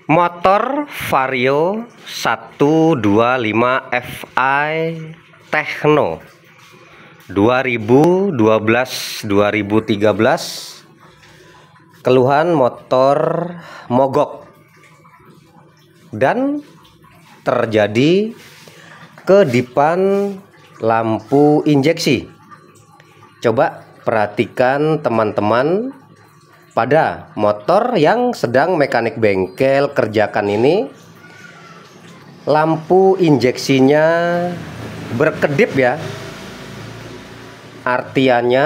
Motor Vario 125 Fi Techno 2012-2013. Keluhan motor mogok dan terjadi kedipan lampu injeksi. Coba perhatikan teman-teman, pada motor yang sedang mekanik bengkel kerjakan ini, lampu injeksinya berkedip ya. Artiannya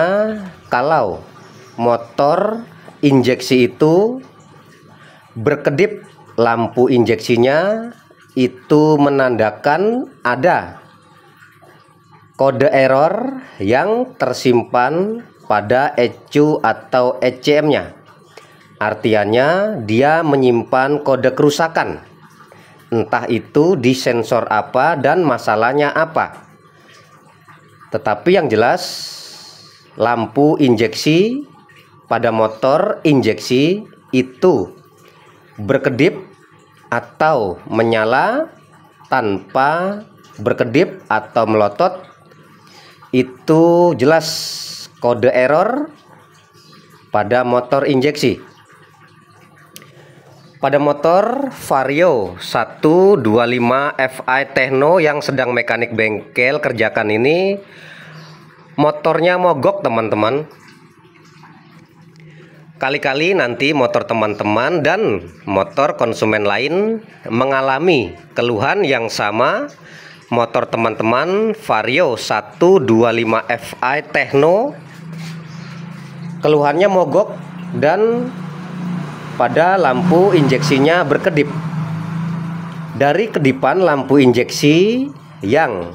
kalau motor injeksi itu berkedip lampu injeksinya, itu menandakan ada kode error yang tersimpan pada ECU atau ECM-nya. Artiannya dia menyimpan kode kerusakan, entah itu di sensor apa dan masalahnya apa. Tetapi yang jelas lampu injeksi pada motor injeksi itu berkedip atau menyala tanpa berkedip atau melotot, itu jelas kode error pada motor injeksi. Pada motor Vario 125 Fi Techno yang sedang mekanik bengkel kerjakan ini, motornya mogok teman-teman. Kali-kali nanti motor teman-teman dan motor konsumen lain mengalami keluhan yang sama. Motor teman-teman Vario 125 Fi Techno keluhannya mogok dan pada lampu injeksinya berkedip. Dari kedipan lampu injeksi yang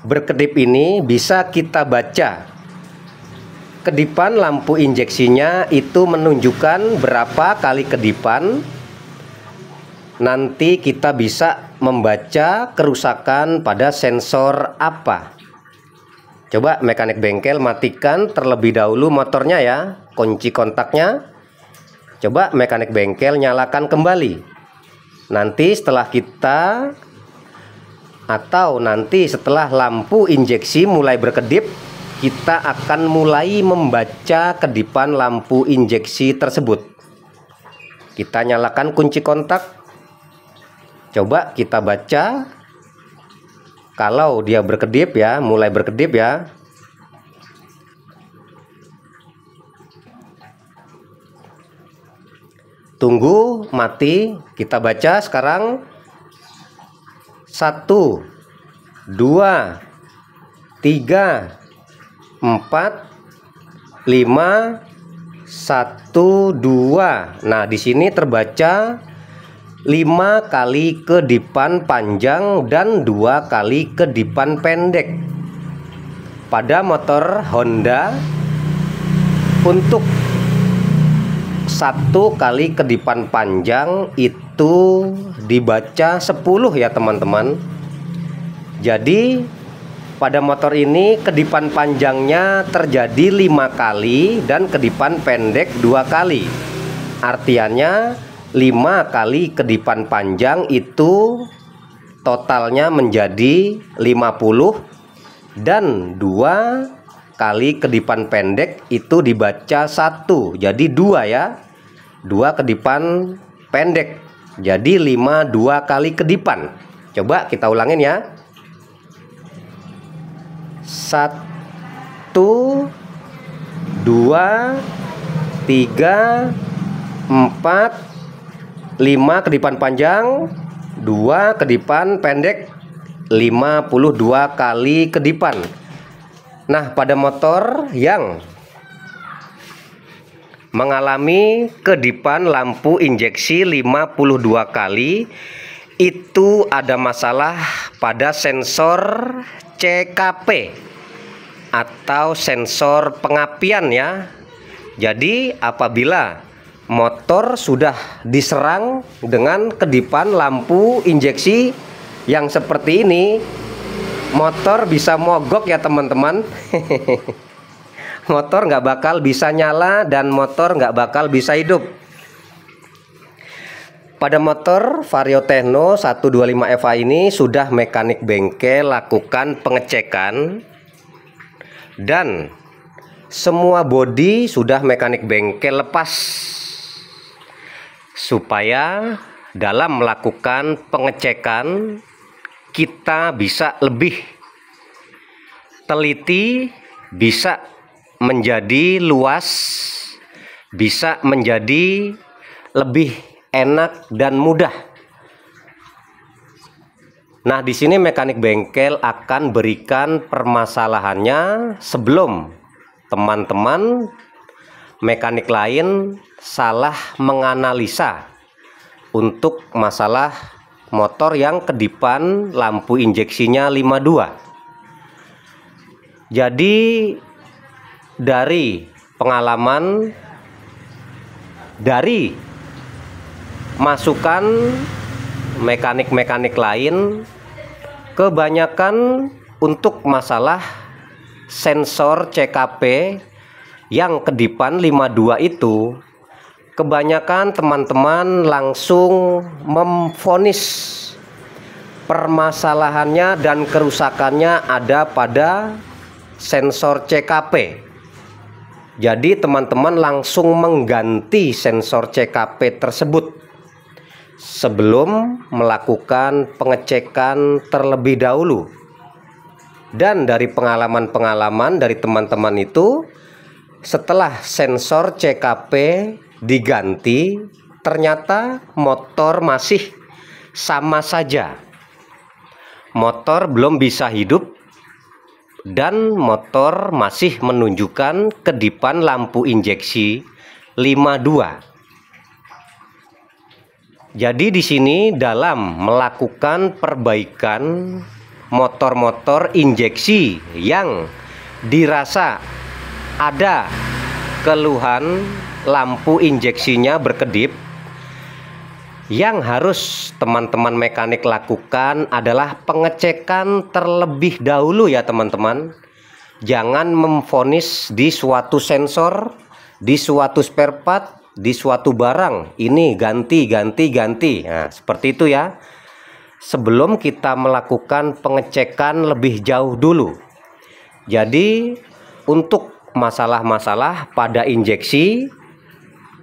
berkedip ini bisa kita baca. Kedipan lampu injeksinya itu menunjukkan berapa kali kedipan. Nanti kita bisa membaca kerusakan pada sensor apa. Coba mekanik bengkel matikan terlebih dahulu motornya ya, kunci kontaknya. Coba mekanik bengkel nyalakan kembali. Nanti setelah setelah lampu injeksi mulai berkedip, kita akan mulai membaca kedipan lampu injeksi tersebut. Kita nyalakan kunci kontak. Coba kita baca. Kalau dia berkedip ya, mulai berkedip ya. Tunggu mati, kita baca sekarang. 1 2 3 4 5 1 2. Nah, di sini terbaca 5 kali kedipan panjang dan 2 kali kedipan pendek. Pada motor Honda untuk 1 kali kedipan panjang itu dibaca 10 ya teman-teman. Jadi pada motor ini kedipan panjangnya terjadi 5 kali dan kedipan pendek 2 kali. Artiannya 5 kali kedipan panjang itu totalnya menjadi 50 dan 2 kali kedipan pendek itu dibaca 1. Jadi 2 ya. 2 kedipan pendek. Jadi 5 2 kali kedipan. Coba kita ulangin ya. 1 2 3 4 5 kedipan panjang, 2 kedipan pendek, 52 kali kedipan. Nah, pada motor yang mengalami kedipan lampu injeksi 52 kali, itu ada masalah pada sensor CKP atau sensor pengapian ya. Jadi apabila motor sudah diserang dengan kedipan lampu injeksi yang seperti ini, motor bisa mogok ya teman-teman. Motor nggak bakal bisa nyala dan motor nggak bakal bisa hidup. Pada motor Vario Techno 125 FA ini sudah mekanik bengkel lakukan pengecekan dan semua bodi sudah mekanik bengkel lepas, supaya dalam melakukan pengecekan kita bisa lebih teliti, bisa menjadi luas, bisa menjadi lebih enak dan mudah. Nah, di sini mekanik bengkel akan berikan permasalahannya sebelum teman-teman mekanik lain salah menganalisa untuk masalah motor yang kedipan lampu injeksinya 52. Jadi dari pengalaman, dari masukan mekanik-mekanik lain, kebanyakan untuk masalah sensor CKP yang kedipan 52 itu, kebanyakan teman-teman langsung memvonis permasalahannya dan kerusakannya ada pada sensor CKP. Jadi teman-teman langsung mengganti sensor CKP tersebut sebelum melakukan pengecekan terlebih dahulu. Dan dari pengalaman-pengalaman dari teman-teman itu, setelah sensor CKP diganti, ternyata motor masih sama saja. Motor belum bisa hidup dan motor masih menunjukkan kedipan lampu injeksi 52. Jadi di sini dalam melakukan perbaikan motor-motor injeksi yang dirasa ada keluhan lampu injeksinya berkedip, yang harus teman-teman mekanik lakukan adalah pengecekan terlebih dahulu ya teman-teman. Jangan memvonis di suatu sensor, di suatu spare part, di suatu barang ini ganti. Nah, seperti itu ya. Sebelum kita melakukan pengecekan lebih jauh dulu. Jadi untuk masalah-masalah pada injeksi,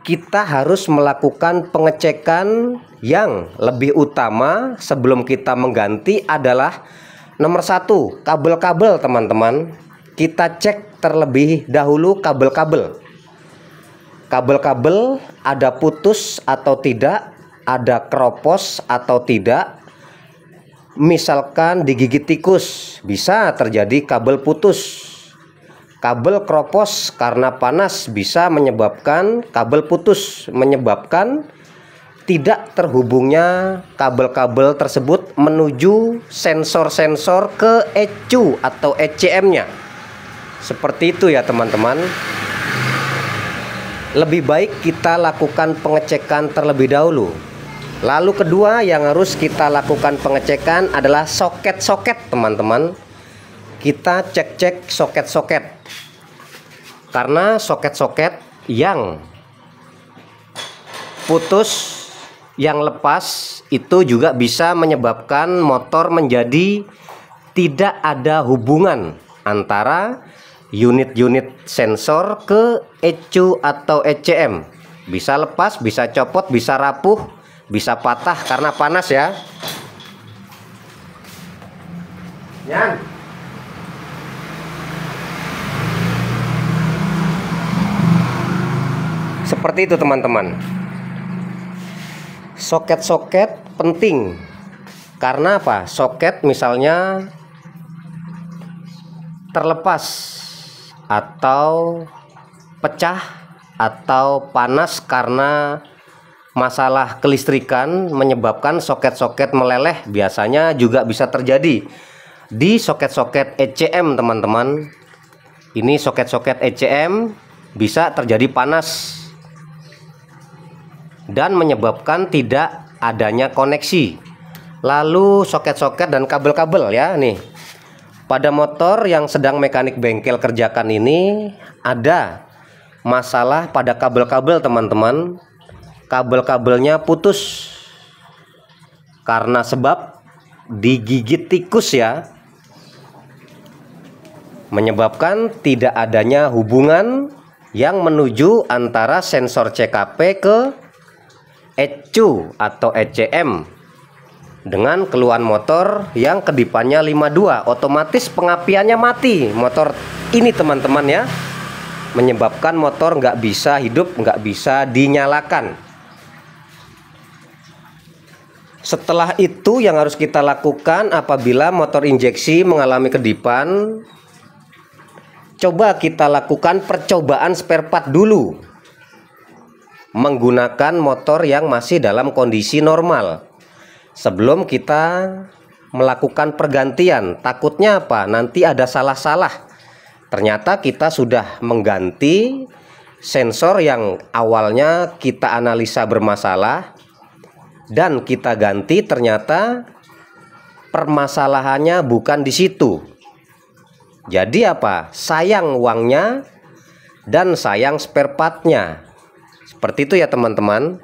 kita harus melakukan pengecekan yang lebih utama sebelum kita mengganti adalah nomor 1, kabel-kabel teman-teman. Kita cek terlebih dahulu kabel-kabel. Kabel-kabel ada putus atau tidak, ada keropos atau tidak. Misalkan digigit tikus, bisa terjadi kabel putus. Kabel keropos karena panas bisa menyebabkan kabel putus, menyebabkan tidak terhubungnya kabel-kabel tersebut menuju sensor-sensor ke ECU atau ECM-nya. Seperti itu ya teman-teman. Lebih baik kita lakukan pengecekan terlebih dahulu. Lalu kedua yang harus kita lakukan pengecekan adalah soket-soket teman-teman. Kita cek-cek soket-soket. Karena soket-soket yang putus, yang lepas itu juga bisa menyebabkan motor menjadi tidak ada hubungan antara unit-unit sensor ke ECU atau ECM. Bisa lepas, bisa copot, bisa rapuh, bisa patah karena panas ya. Seperti itu teman-teman. Soket-soket penting. Karena apa? Soket misalnya terlepas atau pecah atau panas karena masalah kelistrikan menyebabkan soket-soket meleleh, biasanya juga bisa terjadi di soket-soket ECM teman-teman. Ini soket-soket ECM bisa terjadi panas dan menyebabkan tidak adanya koneksi. Lalu soket-soket dan kabel-kabel ya nih. Pada motor yang sedang mekanik bengkel kerjakan ini ada masalah pada kabel-kabel teman-teman. Kabel-kabelnya putus. karena sebab digigit tikus ya, menyebabkan tidak adanya hubungan yang menuju antara sensor CKP ke ECU atau ECM dengan keluhan motor yang kedipannya 52. Otomatis pengapiannya mati motor ini teman-teman ya, menyebabkan motor nggak bisa hidup, nggak bisa dinyalakan. Setelah itu yang harus kita lakukan apabila motor injeksi mengalami kedipan, coba kita lakukan percobaan spare part dulu menggunakan motor yang masih dalam kondisi normal sebelum kita melakukan pergantian. Takutnya apa? Nanti ada salah-salah. Ternyata kita sudah mengganti sensor yang awalnya kita analisa bermasalah dan kita ganti, ternyata permasalahannya bukan di situ. Jadi apa? Sayang uangnya dan sayang spare partnya. Seperti itu ya teman-teman.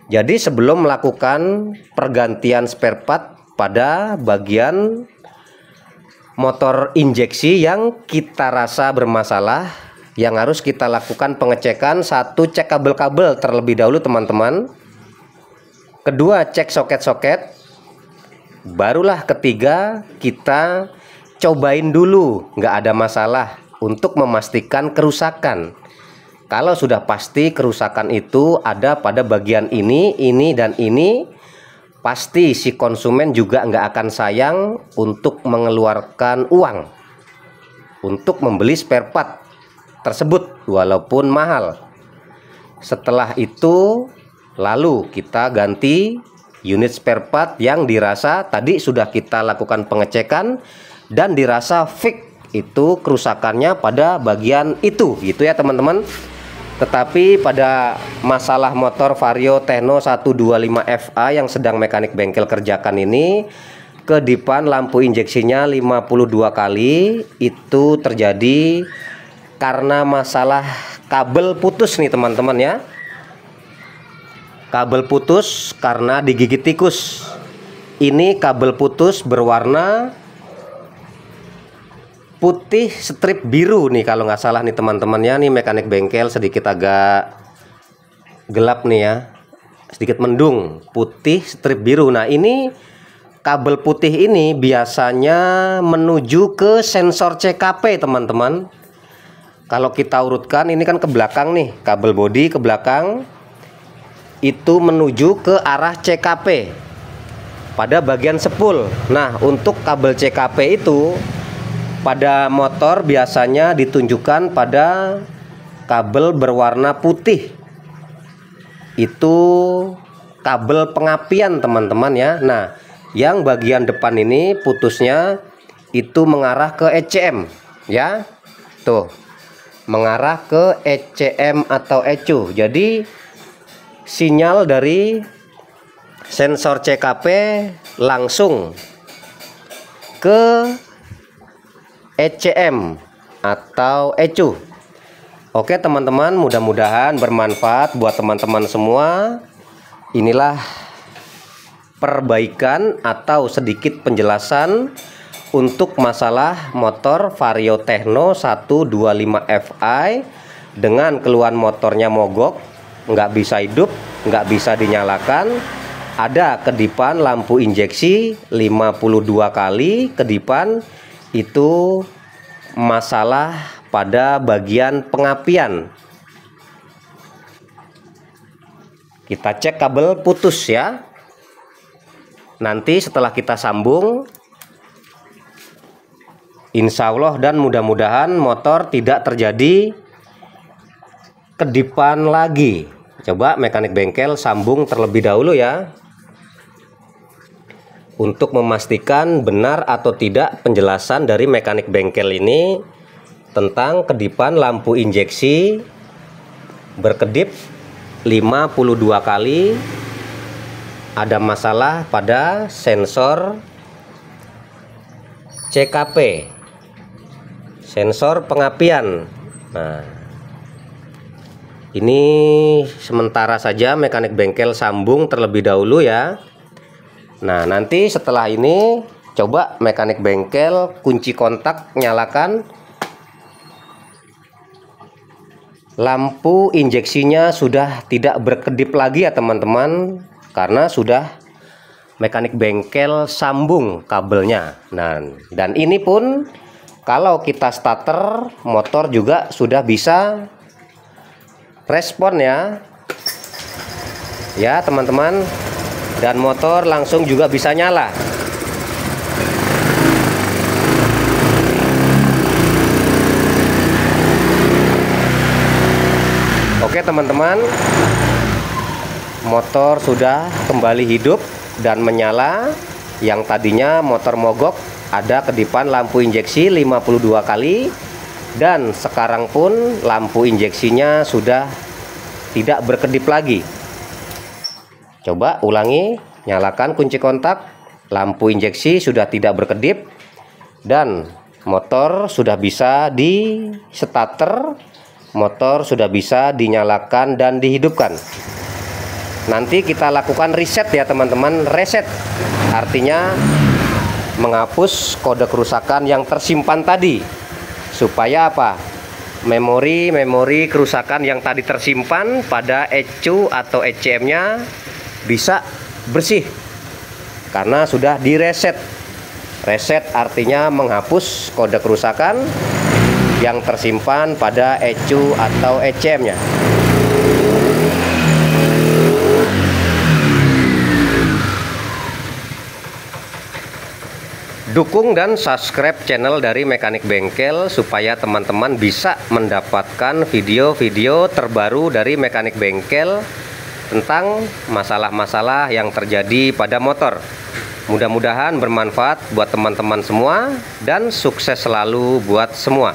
Jadi sebelum melakukan pergantian spare part pada bagian motor injeksi yang kita rasa bermasalah, yang harus kita lakukan pengecekan, satu, cek kabel-kabel terlebih dahulu teman-teman. Kedua, cek soket-soket. Barulah ketiga, kita cobain dulu nggak ada masalah untuk memastikan kerusakan. Kalau sudah pasti kerusakan itu ada pada bagian ini, dan ini, pasti si konsumen juga nggak akan sayang untuk mengeluarkan uang untuk membeli spare part tersebut walaupun mahal. Setelah itu lalu kita ganti unit spare part yang dirasa tadi sudah kita lakukan pengecekan dan dirasa fix itu kerusakannya pada bagian itu, gitu ya teman-teman. Tetapi pada masalah motor Vario Techno 125 FA yang sedang mekanik bengkel kerjakan ini, kedipan lampu injeksinya 52 kali itu terjadi karena masalah kabel putus nih teman-teman ya. Kabel putus karena digigit tikus. Ini kabel putus berwarna putih strip biru nih kalau nggak salah nih teman-teman ya. Nih mekanik bengkel sedikit agak gelap nih ya, sedikit mendung, putih strip biru. Nah ini kabel putih ini biasanya menuju ke sensor CKP teman-teman. Kalau kita urutkan ini kan ke belakang nih, kabel bodi ke belakang itu menuju ke arah CKP pada bagian spool. Nah untuk kabel CKP itu pada motor biasanya ditunjukkan pada kabel berwarna putih. Itu kabel pengapian teman-teman ya. Nah yang bagian depan ini putusnya itu mengarah ke ECM ya. Tuh mengarah ke ECM atau ECU. Jadi sinyal dari sensor CKP langsung ke ECM atau ECU. Oke teman-teman, mudah-mudahan bermanfaat buat teman-teman semua. Inilah perbaikan atau sedikit penjelasan untuk masalah motor Vario Techno 125 Fi dengan keluhan motornya mogok, nggak bisa hidup, nggak bisa dinyalakan, ada kedipan lampu injeksi 52 kali kedipan. Itu masalah pada bagian pengapian. Kita cek kabel putus ya. Nanti setelah kita sambung, insya Allah dan mudah-mudahan motor tidak terjadi kedipan lagi. Coba mekanik bengkel sambung terlebih dahulu ya, untuk memastikan benar atau tidak penjelasan dari mekanik bengkel ini tentang kedipan lampu injeksi berkedip 52 kali, ada masalah pada sensor CKP, sensor pengapian. Nah ini sementara saja mekanik bengkel sambung terlebih dahulu ya, Nah, nanti setelah ini coba mekanik bengkel kunci kontak, nyalakan. Lampu injeksinya sudah tidak berkedip lagi ya teman-teman, karena sudah mekanik bengkel sambung kabelnya. Nah, dan ini pun kalau kita starter, motor juga sudah bisa respon ya teman-teman, dan motor langsung juga bisa nyala. Oke teman-teman, motor sudah kembali hidup dan menyala. Yang tadinya motor mogok, ada kedipan lampu injeksi 52 kali, dan sekarang pun lampu injeksinya sudah tidak berkedip lagi. Coba ulangi, nyalakan kunci kontak, lampu injeksi sudah tidak berkedip, dan motor sudah bisa di starter, motor sudah bisa dinyalakan dan dihidupkan. Nanti kita lakukan reset ya teman-teman. Reset artinya menghapus kode kerusakan yang tersimpan tadi, supaya apa? Memori kerusakan yang tadi tersimpan pada ECU atau ECM-nya bisa bersih karena sudah direset. Reset artinya menghapus kode kerusakan yang tersimpan pada ECU atau ECM-nya. Dukung dan subscribe channel dari Mekanik Bengkel supaya teman-teman bisa mendapatkan video-video terbaru dari Mekanik Bengkel tentang masalah-masalah yang terjadi pada motor. Mudah-mudahan bermanfaat buat teman-teman semua dan sukses selalu buat semua.